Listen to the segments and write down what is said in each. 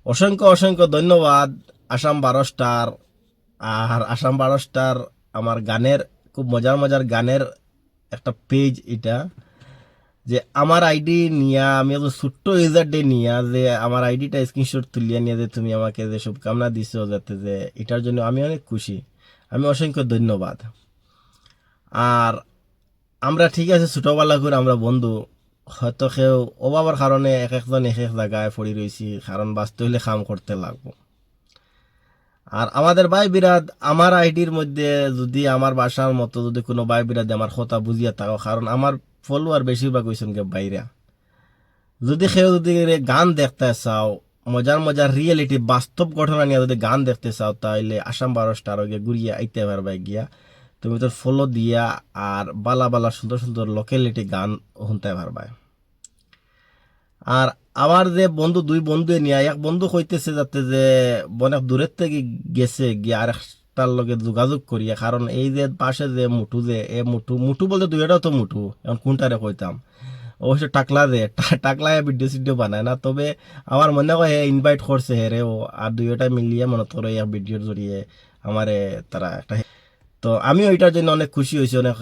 অসংখ্য অসংখ্য ধন্যবাদ আসাম 12 স্টার। আর আসাম 12 স্টার আমার গানের খুব মজার মজার গানের একটা পেজ এটা, যে আমার আইডি নিয়া আমি এত ছোট্ট ইউজার ডে নিয়া যে আমার আইডিটা স্ক্রিনশট তুলিয়া নিয়ে যে তুমি আমাকে যে শুভকামনা দিছো, যাতে যে এটার জন্য আমি অনেক খুশি। আমি অসংখ্য ধন্যবাদ। আর আমরা ঠিক আছে ছোটবেলা করে আমরা বন্ধু, হয়তো কেউ অভাবের কারণে এক একজন এক এক জায়গায় পড়ি রয়েছি, কারণ বাঁচতে হলে কাম করতে লাগবো। আর আমাদের ভাই বিরাদ আমার আইডির মধ্যে যদি আমার বাসার মতো যদি কোনো ভাই বিরাদ আমার কথা বুঝিয়া থাকো, কারণ আমার ফলোয়ার বেশিরভাগ হয়েছেন গে বাইরা। যদি কেউ যদি গান দেখতে চাও, মজার মজার রিয়েলিটি বাস্তব ঘটনা নিয়ে যদি গান দেখতে চাও, তাহলে আসাম 12 স্টার গিয়ে ঘুরিয়া আইতে পারবা গিয়া তুমি তোর ফলো দিয়া, আর বালা বালা সুন্দর সুন্দর লোকালিটি গান শুনতে পারবা। আর আমার যে বন্ধু দুই বন্ধু নিয়ে এক বন্ধু কইতেছে যাতে যে অনেক দূরের থেকে গেছে গিয়ে আর একটার লগে যোগাযোগ করিয়া, কারণ এই যে পাশে যে মুঠু যে এ মুঠু মুঠু বলতে দুইটাও তো মুঠু, এখন কোনটারে কইতাম, অবশ্য টাকলা যে টাকলায় ভিডিও সিডিও বানায় না, তবে আমার মনে হয় ইনভাইট করছে হেরে ও, আর দুইটা মিলিয়ে মনে করো এক ভিডিওর জড়িয়ে আমারে তারা একটা। তো আমি ওইটার জন্য অনেক খুশি হয়েছি, অনেক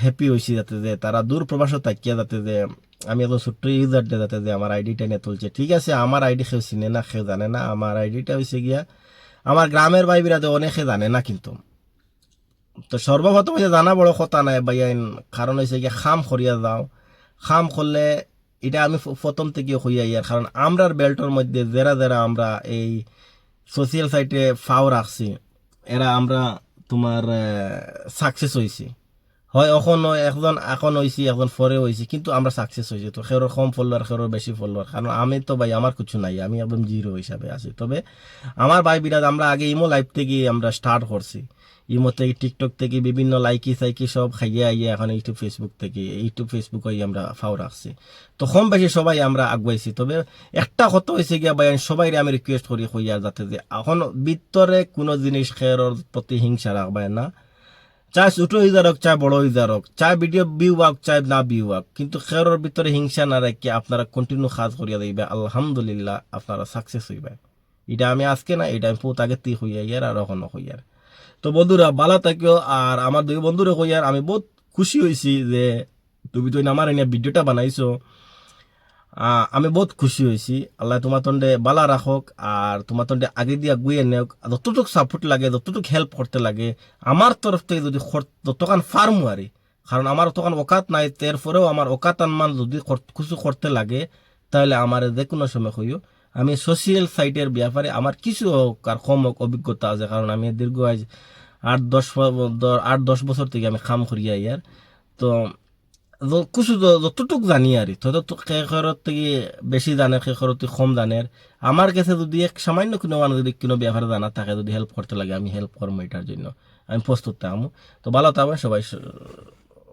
হ্যাপি হয়েছি, যাতে যে তারা দূর প্রবাসে থাকিয়া যাতে যে আমি এত ছোট্ট ইউজার যাতে যে আমার আইডিটা নিয়ে তুলছে। ঠিক আছে আমার আইডি কেউ চিনে না, কেউ জানে না, আমার আইডিটা হয়েছে গিয়া আমার গ্রামের ভাই বিরাতে অনেকে জানে না কিন্তু। তো সর্বপ্রথম হচ্ছে জানা বড় কথা নাই ভাই, কারণ হয়েছে গিয়া খাম করিয়া যাও, খাম করলে এটা আমি প্রথম থেকে হইয়া ইয়ার, কারণ আমরার বেল্টের মধ্যে যারা যারা আমরা এই সোশিয়াল সাইটে ফাও রাখছি, এরা আমরা তোমার সাকসেস হয়েছি, হয় এখন একজন এখন হয়েছি একজন পরে হয়েছি, কিন্তু আমরা সাকসেস হয়েছি। তো খেরোর কম ফলোয়ার খেরোর বেশি ফলোয়ার, কারণ আমি তো ভাই আমার কিছু নাই, আমি একদম জিরো হিসাবে আছি। তবে আমার ভাই বিরাট আমরা আগে ইমো লাইভ থেকে আমরা স্টার্ট করছি, ইমো থেকে টিকটক থেকে বিভিন্ন লাইকি সাইকি সব খাইয়ে আইয়ে এখন ইউটিউব ফেসবুক থেকে ইউটিউব ফেসবুক হয়ে আমরা ফাও রাখছি। তো কম বেশি সবাই আমরা আগুয়াইছি। তবে একটা কথা হয়েছে গিয়া ভাই সবাই আমি রিকোয়েস্ট করি হইয়া, যাতে যে এখন ভিতরে কোনো জিনিস খেরোর প্রতি হিংসা রাখবায় না, চাই ছোট ইউজার হোক চাই বড় ইউজার হোক, চাই ভিডিও ভিউ হোক চাই না ভিউ হোক, কিন্তু খেরোর ভিতরে হিংসা না রেখে আপনারা কন্টিনিউ কাজ করিয়া দিবে, আলহামদুলিল্লাহ আপনারা সাকসেস হইবে। এটা আমি আজকে না, এটা আমি বহুত আগে তুই হইয়া ইয়ার আর এখনো হইয়ার। তো বন্ধুরা ভালো থাকিও, আর আমার দুই বন্ধুরা হইয়ার আমি বহুত খুশি হয়েছি যে তুমি তো আমার এনে ভিডিওটা বানাইছো। আমি বহুত খুশি হয়েছি, আল্লাহ তোমার তন্ডে বালা রাখক, আর তোমার তন্ডে আগে দিয়া গুয়ে নেওক, যতটুক সাপোর্ট লাগে যতটুক হেল্প করতে লাগে আমার তরফ থেকে যদি যতখান ফার্মু আরি, কারণ আমার তখন ওকাত নাই, এরপরেও আমার ওকাত আনমান যদি কিছু করতে লাগে তাহলে আমার যে কোনো সময় হইও। আমি সোশিয়াল সাইটের ব্যাপারে আমার কিছু হোক আর কম হোক অভিজ্ঞতা আছে, কারণ আমি দীর্ঘ আজ 8-10 বছর থেকে আমি কাম করিয়া ইয়ার। তো কিছু যতটুক জানি আর তত খেখরত থেকে বেশি জানে, খেখরত কম জানে। আমার কাছে যদি এক সামান্য কোনো মানুষ যদি কোনো ব্যাপারে জানা থাকে, যদি হেল্প করতে লাগে আমি হেল্প করবো, এটার জন্য আমি প্রস্তুত থাকবো। তো ভালো থাকবেন সবাই।